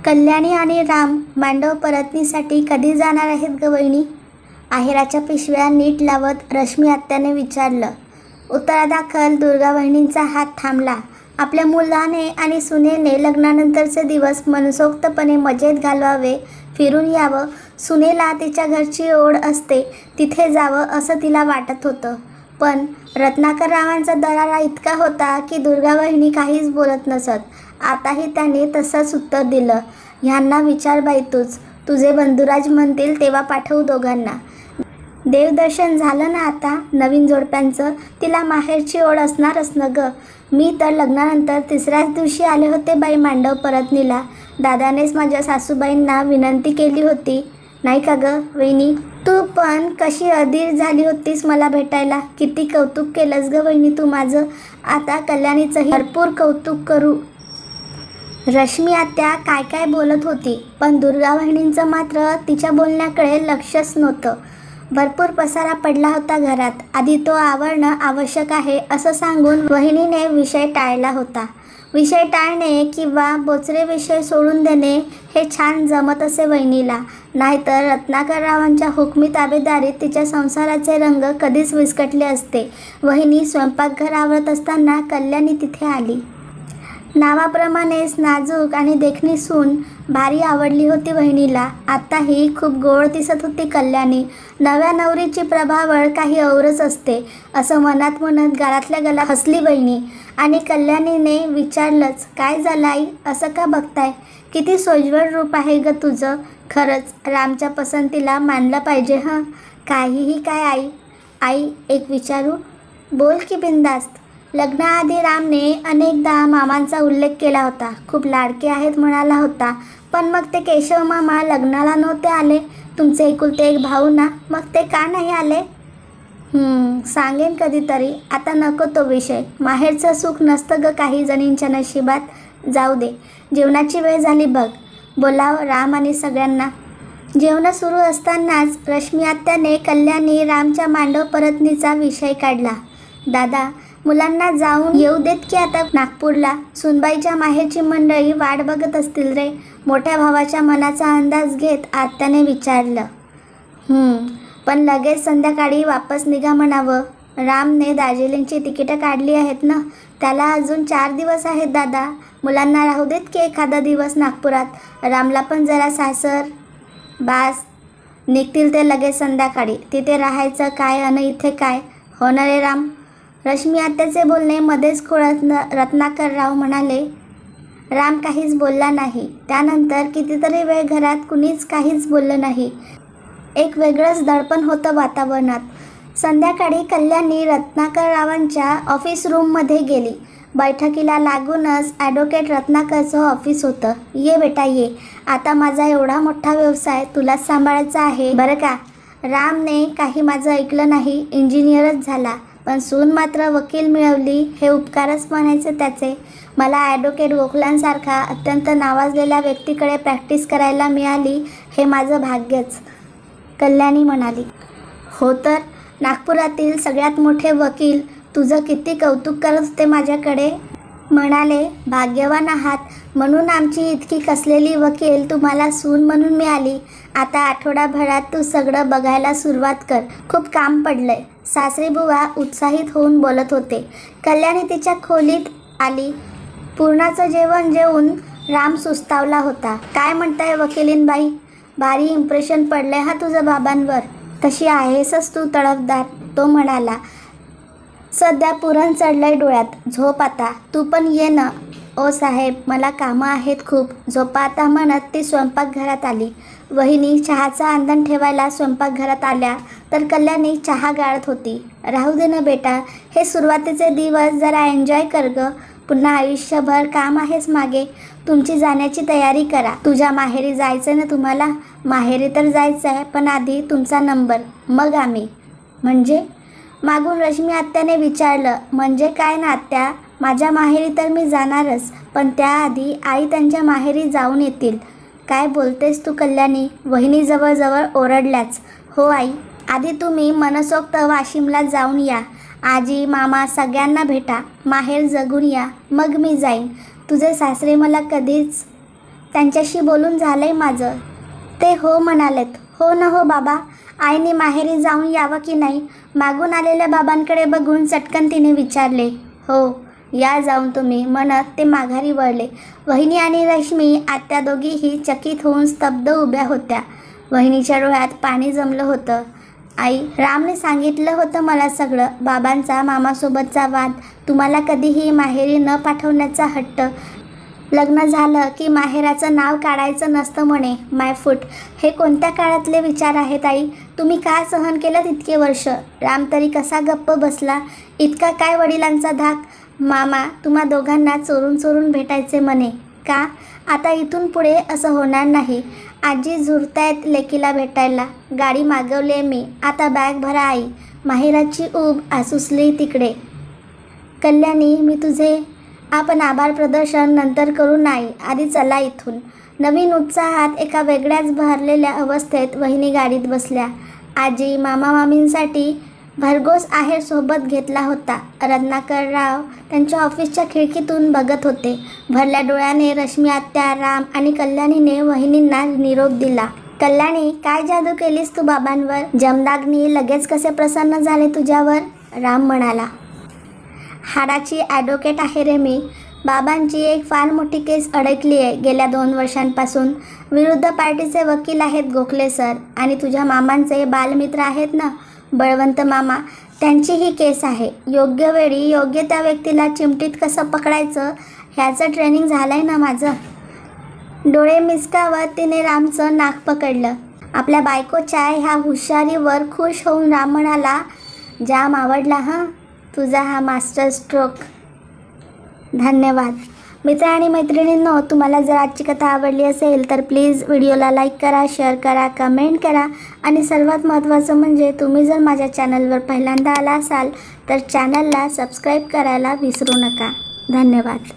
कल्याणी आणि राम मांडव परतनीसाठी कधी जाणार आहेत ग वहिनी? आहेराच्या पिशव्या नीट लावत रश्मी आत्याने विचारलं. उत्तरादाखल दुर्गा वहिनींचा हात थांबला. आपल्या मुलाने आणि सुनेने लग्नानंतरचे दिवस मनसोक्तपणे मजेत घालवावे, फिरून यावं, सुनेला तिच्या घरची ओढ असते तिथे जावं असं तिला वाटत होतं. पण रत्नाकर रावांचा दरारा इतका होता की दुर्गा वहिनी काहीच बोलत नसत. आताही त्यांनी तसंच उत्तर दिलं. ह्यांना विचार बाई तूच, तुझे बंधुराज म्हणतील तेव्हा पाठवू दोघांना. देवदर्शन झालं ना आता नवीन जोडप्यांचं? तिला माहेरची ओढ असणारच न ग. मी तर लग्नानंतर तिसऱ्याच दिवशी आले होते बाई मांडव परतनीला. दादानेच माझ्या सासूबाईंना विनंती केली होती, नाही का ग वहिनी? तू पण कशी अधीर झाली होतीस मला भेटायला. किती कौतुक केलंस ग वहिनी तू माझं. आता कल्याणीचंही भरपूर कौतुक करू. रश्मी आत्या काय काय बोलत होती, पण दुर्गा वहिनींचं मात्र तिच्या बोलण्याकडे लक्षच नव्हतं. भरपूर पसारा पडला होता घरात. आधी तो आवरणं आवश्यक आहे असं सांगून वहिनीने विषय टाळला होता. विषय टाळणे किंवा बोचरे विषय सोडून देणे हे छान जमत असे वहिनीला. नाहीतर रत्नाकररावांच्या हुकमी ताबेदारीत तिच्या संसाराचे रंग कधीच विस्कटले असते. वहिनी स्वयंपाकघर आवरत असताना कल्याणी तिथे आली. नावाप्रमाणेच नाजूक आणि देखणी सून भारी आवडली होती वहिनीला. आत्ताही खूप गोड दिसत होती कल्याणी. नव्या नवरीची प्रभावळ काही औरच असते असं मनात म्हणत गालातल्या गला हसली वहिनी. आणि कल्याणीने विचारलंच, काय झालं आई, असं का बघताय? किती सोज्वळ रूप आहे ग तुझं. खरंच रामच्या पसंतीला मानलं पाहिजे हं. काहीही काय आई. आई एक विचारू? बोल की बिंदास्त. लग्नाआधी रामने अनेकदा मामांचा उल्लेख केला होता. खूप लाडके आहेत म्हणाला होता. पण मग ते केशव मामा लग्नाला नव्हते आले. तुमचे एकुलते एक भाऊ ना, मग ते का नाही आले? सांगेन कधीतरी, आता नको तो विषय. माहेरचं सुख नसतं ग काही जणींच्या नशिबात. जाऊ दे, जेवणाची वेळ झाली बघ. बोलाव राम आणि सगळ्यांना. जेवण सुरू असतानाच रश्मी आत्याने कल्याणी रामच्या मांडव परतनीचा विषय काढला. दादा, मुलांना जाऊन येऊ देत की आता नागपूरला? सुनबाईच्या माहेरची मंडळी वाट बघत असतील रे. मोठ्या भावाच्या मनाचा अंदाज घेत आत्याने विचारलं. पण लगेच संध्याकाळी वापस निघा म्हणावं. रामने दार्जिलिंगची तिकीटं काढली आहेत ना, त्याला अजून 4 दिवस आहेत दादा. मुलांना राहू देत की एखादा दिवस नागपुरात. रामला पण जरा सासर. बास, निघतील ते लगेच संध्याकाळी. तिथे राहायचं काय आणि इथे काय होणार रे राम? रश्मी आत्याचे बोलणे मध्येच खोळत रत्नाकरराव म्हणाले. राम काहीच बोलला नाही. त्यानंतर कितीतरी वेळ घरात कुणीच काहीच बोललं नाही. एक वेगळंच दडपण होतं वातावरणात. संध्याकाळी कल्याणी रत्नाकररावांच्या ऑफिस रूममध्ये गेली. बैठकीला लागूनच ॲडव्होकेट रत्नाकरचं ऑफिस होतं. ये बेटा ये. आता माझा एवढा मोठा व्यवसाय तुलाच सांभाळायचा आहे बरं का. रामने काही माझं ऐकलं नाही. इंजिनियरच झाला, पण सून मात्र वकील मिळवली. हे उपकारच म्हणायचे त्याचे. मला ॲडव्होकेट गोखलांसारखा अत्यंत नावाजलेल्या व्यक्तीकडे प्रॅक्टिस करायला मिळाली हे माझं भाग्यच, कल्याणी म्हणाली. हो तर, नागपुरातील सगळ्यात मोठे वकील तुझं किती कौतुक करत होते माझ्याकडे. म्हणाले, भाग्यवान आहात म्हणून आमची इतकी कसलेली वकील तुम्हाला सून म्हणून मिळाली. आता आठवडाभरात तू सगळं बघायला सुरुवात कर. खूप काम पडलंय. सासरी बुवा उत्साहित होऊन बोलत होते. कल्याणी तिच्या खोलीत आली. पूर्णाचं जेवण जेवून राम सुस्तावला होता. काय म्हणताय वकिलीनबाई? भारी इम्प्रेशन पडलंय हा तुझं बाबांवर. तशी आहेसच तू तडफदार, तो म्हणाला. सध्या पुरण चढलंय डोळ्यात. झोप आता. तू पण ये ना. ओ साहेब, मला कामं आहेत खूप. झोपा आता म्हणत ती स्वयंपाकघरात आली. वहिनी चहाचा अंधण ठेवायला स्वयंपाकघरात आल्या तर कल्याणी चहा गाळत होती. राहू दे ना बेटा, हे सुरुवातीचे दिवस जरा एन्जॉय कर ग. पुन्हा आयुष्यभर काम आहेच मागे. तुमची जाण्याची तयारी करा. तुझ्या माहेरी जायचं ना तुम्हाला? माहेरी तर जायचं आहे, पण आधी तुमचा नंबर, मग आम्ही. म्हणजे? मागून रश्मी आत्याने विचारलं. म्हणजे काय ना आत्या, माझ्या माहेरी तर मी जाणारच, पण त्याआधी आई त्यांच्या माहेरी जाऊन येतील. काय बोलतेस तू कल्याणी? वहिनी जवळजवळ ओरडल्याच. हो आई, आधी तुम्ही मनसोक्त वाशिमला जाऊन या. आजी मामा सगळ्यांना भेटा. माहेर जगून या, मग मी जाईन. तुझे सासरे मला कधीच. त्यांच्याशी बोलून झालंय माझं. ते हो म्हणालेत. हो न हो बाबा, आईने माहेरी जाऊन यावं की नाही? मागून आलेल्या बाबांकडे बघून चटकन तिने विचारले. हो, या जाऊन तुम्ही म्हणत ते माघारी वळले. वहिनी आणि रश्मी आत्या दोघीही चकित होऊन स्तब्ध उभ्या होत्या. वहिनीच्या डोळ्यात पाणी जमलं होतं. आई, रामने सांगितलं होतं मला सगळं. बाबांचा मामासोबतचा वाद, तुम्हाला कधीही माहेरी न पाठवण्याचा हट्ट, लग्न झालं की माहेराचं नाव काढायचं नसतं म्हणे. माय फूट, हे कोणत्या काळातले विचार आहेत आई? तुम्ही का सहन केलं इतके वर्ष? राम तरी कसा गप्प बसला? इतका काय वडिलांचा धाक? मामा तुम्हा दोघांना चोरून चोरून भेटायचे म्हणे का? आता इथून पुढे असं होणार नाही. आजी झुरतायत लेकीला भेटायला. गाडी मागवली आहे मी. आता बॅग भरा आई. माहेराची ऊब आसुसली तिकडे. कल्याणी, मी तुझे आपण आभार प्रदर्शन नंतर करू नाही. आधी चला इथून. नवीन उत्साहात एका वेगळ्याच भरलेल्या अवस्थेत वहिनी गाडीत बसल्या. आजी मामा मामींसाठी भरघोस आहेर सोबत घेतला होता. रत्नाकरराव त्यांच्या ऑफिसच्या खिडकीतून बघत होते. भरल्या डोळ्याने रश्मी आत्या, राम आणि कल्याणीने वहिनींना निरोप दिला. कल्याणी, काय जादू केलीस तू बाबांवर? जमदाग्नी लगेच कसे प्रसन्न झाले तुझ्यावर? राम म्हणाला. हाडाची ॲडव्होकेट आहे रे मी. बाबांची एक फार मोठी केस अडकली आहे गेल्या 2 वर्षांपासून. विरुद्ध पार्टीचे वकील आहेत गोखले सर. आणि तुझ्या मामांचे बालमित्र आहेत ना, बळवंत मामा, त्यांची ही केस आहे. योग्य वेळी योग्य त्या व्यक्तीला चिमटीत कसं पकडायचं ह्याचं ट्रेनिंग झालं आहे ना माझं. डोळे मिचकावत तिने रामचं नाक पकडलं. आपल्या बायकोच्या ह्या हुशारीवर खुश होऊन राम म्हणाला, जाम आवडला हां तुझा हा मास्टर स्ट्रोक. धन्यवाद. मित्र आणि मैत्रिणींनो, तुम्हाला जर आजची कथा आवडली असेल तर प्लीज व्हिडिओला लाईक करा, शेअर करा, कमेंट करा आणि सर्वात महत्त्वाचं म्हणजे तुम्ही जर माझ्या चॅनलवर पहिल्यांदा आला असाल तर चॅनलला सबस्क्राईब करायला विसरू नका. धन्यवाद.